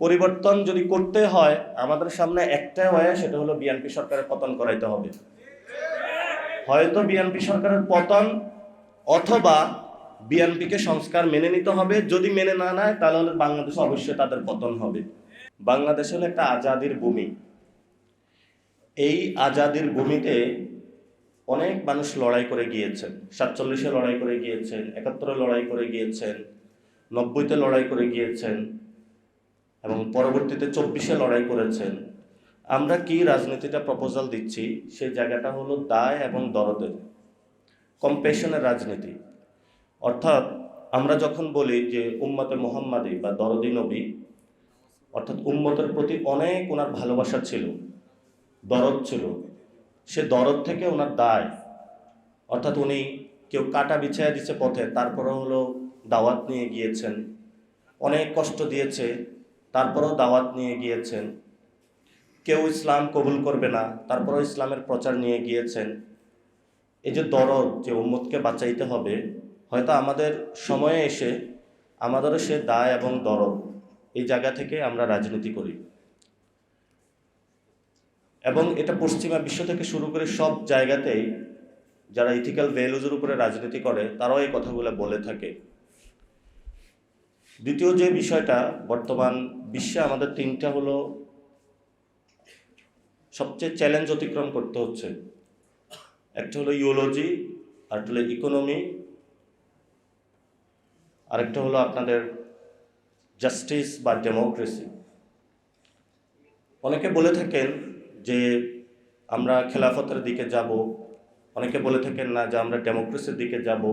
পরিবর্তন যদি করতে হয় আমাদের সামনে একটাই ওয়ে, সেটা হলো বিএনপি সরকারের পতন করাইতে হবে। হয়তো বিএনপি সরকারের পতন, অথবা বিএনপিকে সংস্কার মেনে নিতে হবে। যদি মেনে না নেয় তাহলে বাংলাদেশে অবশ্যই তাদের পতন হবে। বাংলাদেশ হলো একটা আজাদির ভূমি। এই আজাদির ভূমিতে অনেক মানুষ লড়াই করে গিয়েছেন। 47-এ লড়াই করে গিয়েছেন, 71-এ লড়াই করে গিয়েছেন, 90-তে লড়াই করে গিয়েছেন, এবং পরবর্তীতে 24-এ লড়াই করেছেন। আমরা কি রাজনীতিটা প্রপোজাল দিচ্ছি, সেই জায়গাটা হলো দায় এবং দরদের, কম্প্যাশনের রাজনীতি। অর্থাৎ আমরা যখন বলি যে উম্মতে মুহাম্মাদি বা দরদি নবী, অর্থাৎ উম্মতের প্রতি অনেক ওনার ভালোবাসা ছিল, দরদ ছিল। সে দরদ থেকে ওনার দায়, অর্থাৎ উনি কেউ কাটা বিছাইয়া দিচ্ছে পথে, তারপরে হলো দাওয়াত নিয়ে গিয়েছেন। অনেক কষ্ট দিয়েছে, তারপরেও দাওয়াত নিয়ে গিয়েছেন। কেউ ইসলাম কবুল করবে না, তারপরেও ইসলামের প্রচার নিয়ে গিয়েছেন। এই যে দরদ, যে উম্মতকে বাঁচাইতে হবে, হয়তো আমাদের সময়ে এসে আমাদেরও সে দায় এবং দরদ, এই জায়গা থেকে আমরা রাজনীতি করি। এবং এটা পশ্চিমা বিশ্ব থেকে শুরু করে সব জায়গাতেই যারা ইথিক্যাল ভ্যালুজের উপরে রাজনীতি করে তারাও এই কথাগুলো বলে থাকে। দ্বিতীয় যে বিষয়টা, বর্তমান বিশ্বে আমাদের তিনটা হলো সবচেয়ে চ্যালেঞ্জ অতিক্রম করতে হচ্ছে। একটা হলো ইওলজি, আরেকটা হলো ইকোনমি, আরেকটা হলো আপনাদের জাস্টিস বা ডেমোক্রেসি। অনেকে বলে থাকেন যে আমরা খেলাফতের দিকে যাব, অনেকে বলে থাকেন না যে আমরা ডেমোক্রেসির দিকে যাব।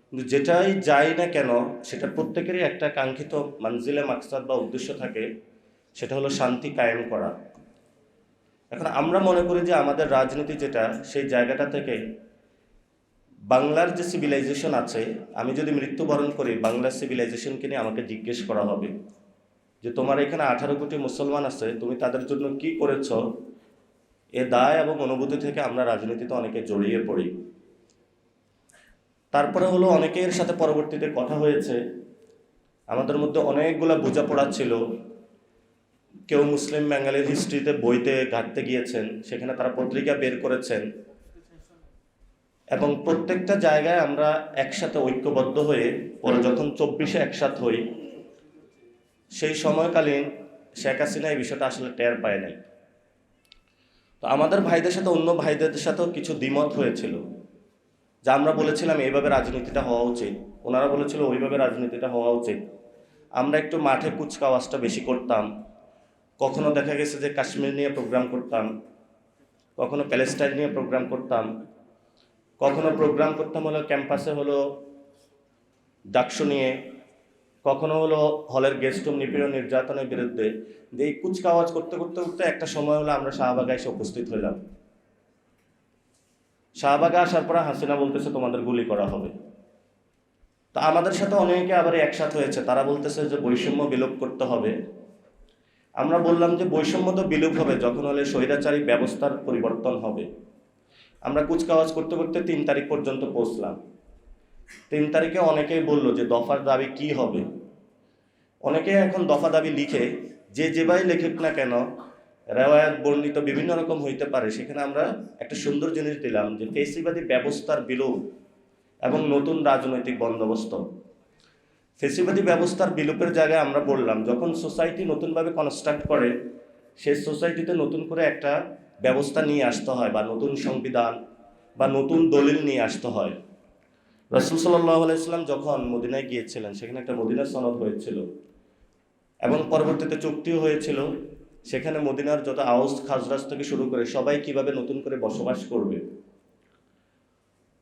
কিন্তু যেটাই যাই না কেন, সেটা প্রত্যেকেরই একটা কাঙ্ক্ষিত মানজিলে মাকসাদ বা উদ্দেশ্য থাকে, সেটা হলো শান্তি কায়েম করা। এখন আমরা মনে করি যে আমাদের রাজনীতি যেটা, সেই জায়গাটা থেকে বাংলার যে সিভিলাইজেশন আছে, আমি যদি মৃত্যুবরণ করি বাংলার সিভিলাইজেশনকে নিয়ে আমাকে জিজ্ঞেস করা হবে যে তোমার এখানে 18 কোটি মুসলমান আছে, তুমি তাদের জন্য কি করেছ। এ দায় এবং অনুভূতি থেকে আমরা রাজনীতিতে অনেকে জড়িয়ে পড়ি। তারপরে হলো অনেকের সাথে পরবর্তীতে কথা হয়েছে, আমাদের মধ্যে অনেকগুলো বোঝাপড়া ছিল। কেউ মুসলিম বাঙালির হিস্ট্রিতে বইতে ঘাটতে গিয়েছেন, সেখানে তারা পত্রিকা বের করেছেন, এবং প্রত্যেকটা জায়গায় আমরা একসাথে ঐক্যবদ্ধ হয়ে পরে যখন 24-এ একসাথ হই, সেই সময়কালীন শেখ হাসিনা এই বিষয়টা আসলে টের পায় নাই। তো আমাদের ভাইদের সাথে অন্য ভাইদের সাথেও কিছু দ্বিমত হয়েছিল, যা আমরা বলেছিলাম এইভাবে রাজনীতিটা হওয়া উচিত, ওনারা বলেছিল ওইভাবে রাজনীতিটা হওয়া উচিত। আমরা একটু মাঠে কুচকাওয়াজটা বেশি করতাম। কখনো দেখা গেছে যে কাশ্মীর নিয়ে প্রোগ্রাম করতাম, কখনো প্যালেস্টাইন নিয়ে প্রোগ্রাম করতাম, কখনো প্রোগ্রাম করতাম হলো ক্যাম্পাসে হলো ডাকসু নিয়ে, কখনো হলো হলের গেস্ট রুম নিপীড়ন নির্যাতনের বিরুদ্ধে। এই কুচকাওয়াজ করতে করতে করতে একটা সময় হলো আমরা শাহবাগে এসে উপস্থিত হইলাম। শাহবাগে আসার পর হাসিনা বলতেছে তোমাদের গুলি করা হবে। তা আমাদের সাথে অনেকে আবার একসাথে হয়েছে, তারা বলতেছে যে বৈষম্য বিলোপ করতে হবে। আমরা বললাম যে বৈষম্য তো বিলোপ হবে যখন হলে স্বৈরাচারী ব্যবস্থার পরিবর্তন হবে। আমরা কুচকাওয়াজ করতে করতে 3 তারিখ পর্যন্ত পৌঁছলাম। 3 তারিখে অনেকেই বলল যে দফার দাবি কি হবে। অনেকে এখন দফা দাবি লিখে, যে যেভাবে লেখুক না কেন, রেওয়ায়াত বর্ণিত বিভিন্ন রকম হইতে পারে, সেখানে আমরা একটা সুন্দর জিনিস দিলাম যে ফেসিবাদী ব্যবস্থার বিলোপ এবং নতুন রাজনৈতিক বন্দোবস্ত। ফেসিবাদী ব্যবস্থার বিলোপের জায়গায় আমরা বললাম যখন সোসাইটি নতুনভাবে কনস্ট্রাক্ট করে, সেই সোসাইটিতে নতুন করে একটা ব্যবস্থা নিয়ে আসতে হয়, বা নতুন সংবিধান বা নতুন দলিল নিয়ে আসতে হয়। রাসূল সাল্লাল্লাহু আলাইহি ওয়াসাল্লাম যখন মদিনায় গিয়েছিলেন, সেখানে একটা মদিনা সনদ হয়েছিল এবং পরবর্তীতে চুক্তিও হয়েছিল। সেখানে মদিনার যত আউস খাজরাজ থেকে শুরু করে সবাই কিভাবে নতুন করে বসবাস করবে।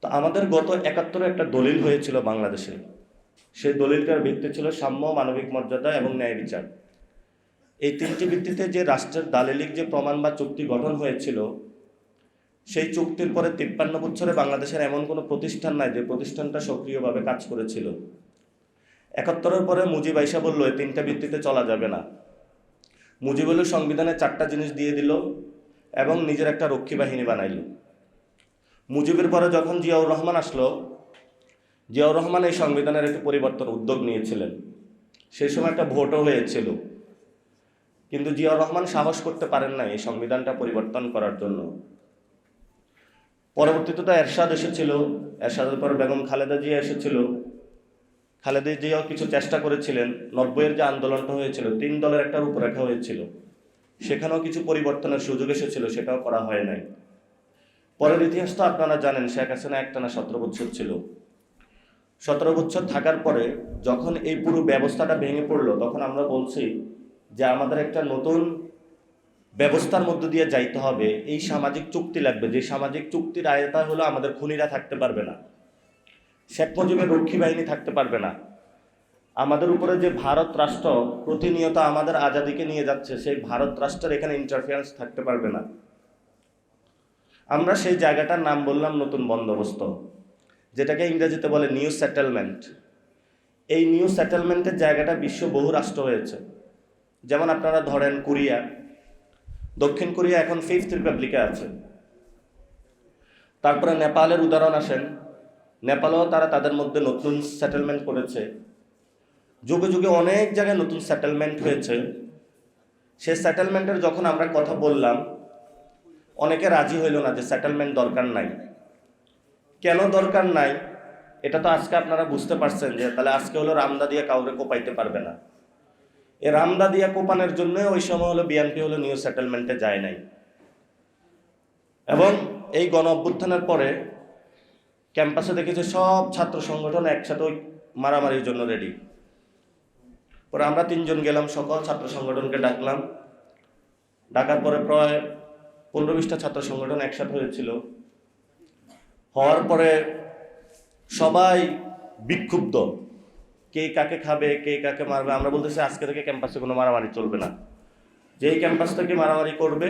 তো আমাদের গত 71-এ একটা দলিল হয়েছিল বাংলাদেশে। সেই দলিলটার ভিত্তি ছিল সাম্য, মানবিক মর্যাদা এবং ন্যায় বিচার। এই 3টি ভিত্তিতে যে রাষ্ট্রের দালিলিক যে প্রমাণ বা চুক্তি গঠন হয়েছিল, সেই চুক্তির পরে 53 বছরে বাংলাদেশের এমন কোনো প্রতিষ্ঠান নাই যে প্রতিষ্ঠানটা সক্রিয়ভাবে কাজ করেছিল। 71-এর পরে মুজিব আইসা বলল এই 3টা ভিত্তিতে চলা যাবে না। মুজিব হলো সংবিধানে 4টা জিনিস দিয়ে দিল এবং নিজের একটা রক্ষী বাহিনী বানাইল। মুজিবের পরে যখন জিয়াউর রহমান আসলো, জিয়াউর রহমান এই সংবিধানের একটি পরিবর্তন উদ্যোগ নিয়েছিলেন। সেই সময় একটা ভোটও হয়েছিল কিন্তু জিয়াউর রহমান সাহস করতে পারেন না এই সংবিধানটা পরিবর্তন করার জন্য। পরবর্তীতে তো এরশাদ এসেছিল, এরশাদের পর বেগম খালেদা জিয়া এসেছিল। খালেদা জিয়াও কিছু চেষ্টা করেছিলেন। 90-এর যে আন্দোলনটা হয়েছিল, 3 দলের একটা রূপরেখা হয়েছিল, সেখানেও কিছু পরিবর্তনের সুযোগ এসেছিল, সেটাও করা হয় নাই। পরের ইতিহাস তো আপনারা জানেন, শেখ হাসিনা একটানা 17 বছর ছিল। 17 বছর থাকার পরে যখন এই পুরো ব্যবস্থাটা ভেঙে পড়লো, তখন আমরা বলছি যে আমাদের একটা নতুন ব্যবস্থার মধ্য দিয়ে যাইতে হবে। এই সামাজিক চুক্তি লাগবে, যে সামাজিক চুক্তির আয়তা হলো আমাদের খুনিরা থাকতে পারবে না, শেখ মুজিবের রক্ষী বাহিনী থাকতে পারবে না, আমাদের উপরে যে ভারত রাষ্ট্র প্রতিনিয়ত আমাদের আজাদিকে নিয়ে যাচ্ছে, সেই ভারত রাষ্ট্রের এখানে ইন্টারফেয়ারেন্স থাকতে পারবে না। আমরা সেই জায়গাটার নাম বললাম নতুন বন্দোবস্ত, যেটাকে ইংরেজিতে বলে নিউ সেটেলমেন্ট। এই নিউ সেটেলমেন্টের জায়গাটা বিশ্ব বহু রাষ্ট্র হয়েছে। যেমন আপনারা ধরেন কোরিয়া, দক্ষিণ কোরিয়া এখন 5th রিপাবলিকে আছে। তারপরে নেপালের উদাহরণ আসেন, নেপালেও তারা তাদের মধ্যে নতুন সেটেলমেন্ট করেছে। যুগে যুগে অনেক জায়গায় নতুন সেটেলমেন্ট হয়েছে। সেই সেটেলমেন্টের যখন আমরা কথা বললাম, অনেকে রাজি হইল না যে সেটেলমেন্ট দরকার নাই। কেন দরকার নাই এটা তো আজকে আপনারা বুঝতে পারছেন, যে তাহলে আজকে হলো রামদা দিয়ে কাউরে কোপাইতে পারবে না। এই রামদা দিয়া কোপানোর জন্য ওই সময় হলো বিএনপি হলো নিউ সেটেলমেন্টে যায় নাই। এবং এই গণ অভ্যুত্থানের পরে ক্যাম্পাসে দেখেছে সব ছাত্র সংগঠন একসাথে ওই মারামারির জন্য রেডি। পরে আমরা 3 জন গেলাম, সকল ছাত্র সংগঠনকে ডাকলাম। ডাকার পরে প্রায় 15-20টা ছাত্র সংগঠন একসাথে হয়েছিল। হওয়ার পরে সবাই বিক্ষুব্ধ, কে কাকে খাবে, কে কাকে মারবে। আমরা বলতেছি আজকে থেকে ক্যাম্পাসে কোনো মারামারি চলবে না, যেই ক্যাম্পাস থেকে মারামারি করবে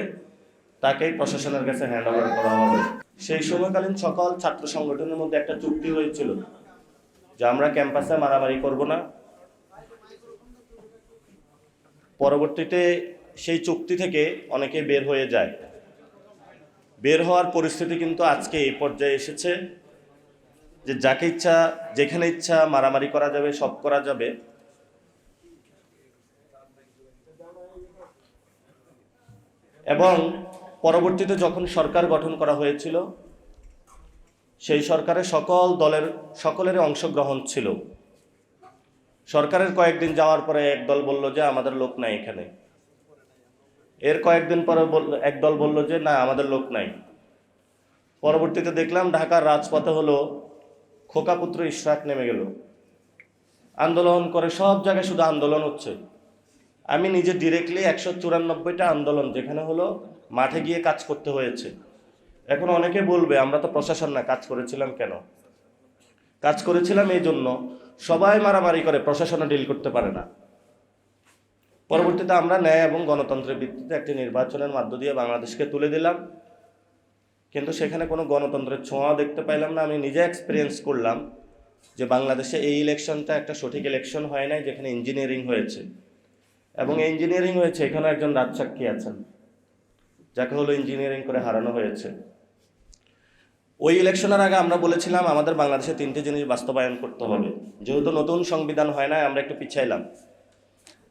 তাকেই প্রশাসনের কাছে হ্যান্ড ওভার করা হবে। সেই সময়কালীন সকল ছাত্র সংগঠনের মধ্যে একটা চুক্তি হয়েছিল যে আমরা ক্যাম্পাসে মারামারি করব না। পরবর্তীতে সেই চুক্তি থেকে অনেকে বের হয়ে যায়। বের হওয়ার পরিস্থিতি কিন্তু আজকে এই পর্যায়ে এসেছে যে যাকে ইচ্ছা যেখানে ইচ্ছা মারামারি করা যাবে, সব করা যাবে। এবং পরবর্তীতে যখন সরকার গঠন করা হয়েছিল, সেই সরকারে সকলের অংশগ্রহণ ছিল। সরকারের কয়েকদিন যাওয়ার পরে একদল বলল যে আমাদের লোক নাই এখানে। এর কয়েকদিন পরে একদল বলল যে না আমাদের লোক নাই। পরবর্তীতে দেখলাম ঢাকার রাজপথে হলো খোকাপুত্র ইশরাক নেমে গেল, আন্দোলন করে, সব জায়গায় শুধু আন্দোলন হচ্ছে। আমি নিজে ডিরেক্টলি 194টা আন্দোলন যেখানে হলো মাঠে গিয়ে কাজ করতে হয়েছে। এখন অনেকে বলবে আমরা তো প্রশাসন না, কাজ করেছিলাম কেন? কাজ করেছিলাম এই জন্য, সবাই মারামারি করে, প্রশাসনে ডিল করতে পারে না। পরবর্তীতে আমরা ন্যায় এবং গণতন্ত্রের ভিত্তিতে একটি নির্বাচনের মধ্য দিয়ে বাংলাদেশকে তুলে দিলাম, কিন্তু সেখানে কোনো গণতন্ত্রের ছোঁয়া দেখতে পাইলাম না। আমি নিজে এক্সপিরিয়েন্স করলাম যে বাংলাদেশে এই ইলেকশনটা একটা সঠিক ইলেকশন হয় নাই, যেখানে ইঞ্জিনিয়ারিং হয়েছে। এবং ইঞ্জিনিয়ারিং হয়েছে, এখানে একজন রাজসাক্ষী আছেন যাকে হলো ইঞ্জিনিয়ারিং করে হারানো হয়েছে। ওই ইলেকশনের আগে আমরা বলেছিলাম আমাদের বাংলাদেশে 3টে জিনিস বাস্তবায়ন করতে হবে। যেহেতু নতুন সংবিধান হয় না, আমরা একটু পিছাইলাম।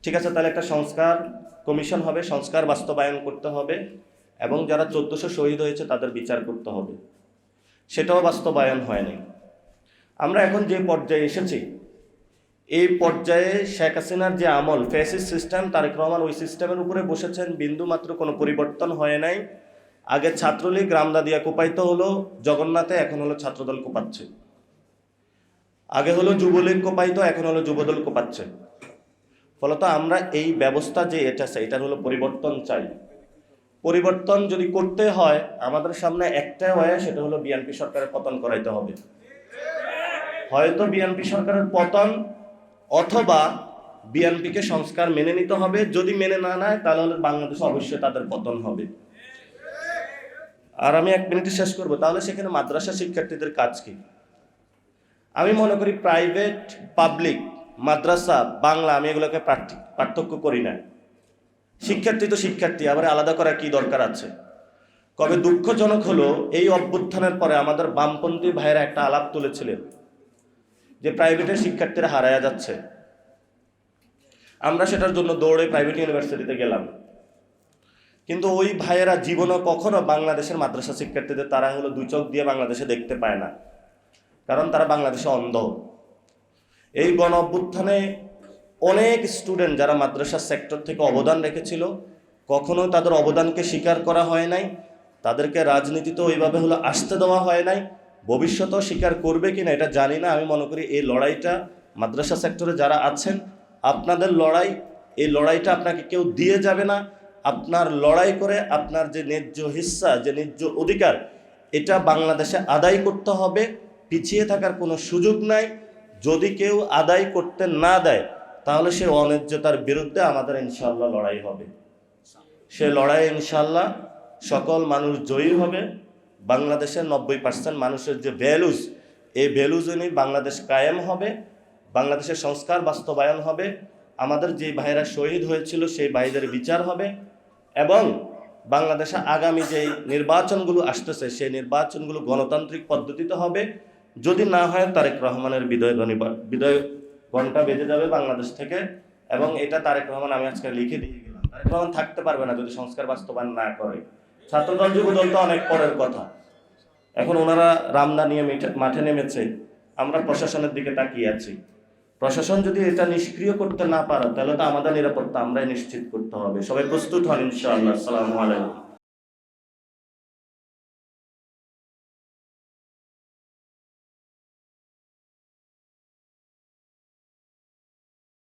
ঠিক আছে, তাহলে একটা সংস্কার কমিশন হবে, সংস্কার বাস্তবায়ন করতে হবে, এবং যারা 1400 শহীদ হয়েছে তাদের বিচার করতে হবে। সেটাও বাস্তবায়ন হয়নি। আমরা এখন যে পর্যায়ে এসেছি, এই পর্যায়ে শেখ হাসিনার যে আমল, ফ্যাসিস্ট সিস্টেম, তারেক রহমান ওই সিস্টেমের উপরে বসেছেন, বিন্দু মাত্র কোনো পরিবর্তন হয় নাই। আগে ছাত্রলীগ রামদা দিয়া কোপাইতে হলো জগন্নাথে, এখন হলো ছাত্রদল কোপাচ্ছে। আগে হলো যুবলীগ কোপাইতো, এখন হলো যুবদল কোপাচ্ছে। ফলত আমরা এই ব্যবস্থা যে এটার হলো পরিবর্তন চাই। পরিবর্তন যদি করতে হয় আমাদের সামনে একটা ওয়ে, সেটা হলো বিএনপি সরকারের পতন করাইতে হবে। হয়তো বিএনপি সরকারের পতন, অথবা বিএনপিকে সংস্কার মেনে নিতে হবে। যদি মেনে না নেয় তাহলে বাংলাদেশে অবশ্যই তাদের পতন হবে। আর আমি 1 মিনিটে শেষ করব। তাহলে সেখানে মাদ্রাসা শিক্ষার্থীদের কাজ কি? আমি মনে করি প্রাইভেট, পাবলিক, মাদ্রাসা, বাংলা, আমি এগুলোকে পার্থক্য করি না। শিক্ষার্থী তো শিক্ষার্থী, আবার আলাদা করা কি দরকার আছে? কবে দুঃখজনক হলো এই অভ্যুত্থানের পরে আমাদের বামপন্থী ভাইয়েরা একটা আলাপ তুলেছিলেন যে প্রাইভেটের শিক্ষার্থীরা হারায়া যাচ্ছে। আমরা সেটার জন্য দৌড়ে প্রাইভেট ইউনিভার্সিটিতে গেলাম, কিন্তু ওই ভাইয়েরা জীবনও কখনো বাংলাদেশের মাদ্রাসা শিক্ষার্থীদের তারা হলো দুই চোখ দিয়ে বাংলাদেশে দেখতে পায় না, কারণ তারা বাংলাদেশে অন্ধ। এই গণ অভ্যুত্থানে অনেক স্টুডেন্ট যারা মাদ্রাসা সেক্টর থেকে অবদান রেখেছিল, কখনো তাদের অবদানকে স্বীকার করা হয় নাই, তাদেরকে রাজনীতিতে ওইভাবে হলো আসতে দেওয়া হয় নাই। ভবিষ্যতেও স্বীকার করবে কিনা এটা জানি না। আমি মনে করি এই লড়াইটা মাদ্রাসা সেক্টরে যারা আছেন, আপনাদের লড়াই, এই লড়াইটা আপনাকে কেউ দিয়ে যাবে না। আপনার লড়াই করে আপনার যে ন্যায্য হিস্সা, যে ন্যায্য অধিকার, এটা বাংলাদেশে আদায় করতে হবে। পিছিয়ে থাকার কোনো সুযোগ নাই। যদি কেউ আদায় করতে না দেয় তাহলে সে অন্যায্যতার বিরুদ্ধে আমাদের ইনশাআল্লাহ লড়াই হবে। সে লড়াই ইনশাআল্লাহ সকল মানুষ জয়ী হবে। বাংলাদেশের 90% মানুষের যে ভ্যালুজ, এই ভ্যালুজ নিয়ে বাংলাদেশ কায়েম হবে, বাংলাদেশের সংস্কার বাস্তবায়ন হবে, আমাদের যে ভাইরা শহীদ হয়েছিল সেই ভাইদের বিচার হবে, এবং বাংলাদেশে আগামী যেই নির্বাচনগুলো আসতেছে সেই নির্বাচনগুলো গণতান্ত্রিক পদ্ধতিতে হবে। যদি না হয় তারেক রহমানের বিদায় ঘণ্টা বেজে যাবে বাংলাদেশ থেকে, এবং এটা তারেক রহমান, আমি আজকে লিখে দিয়ে গেলাম, তারেক রহমান থাকতে পারবে না যদি সংস্কার বাস্তবায়ন না করে। ছাত্রদল যুবদল তো অনেক পরের কথা, এখন ওনারা রামদা নিয়ে মাঠে নেমেছে, আমরা প্রশাসনের দিকে তাকিয়ে আছি। প্রশাসন যদি এটা নিষ্ক্রিয় করতে না পারে তাহলে তো আমাদের নিরাপত্তা আমরাই নিশ্চিত করতে হবে। সবাই প্রস্তুত হন ইনশাআল্লাহ। আসসালামু আলাইকুম।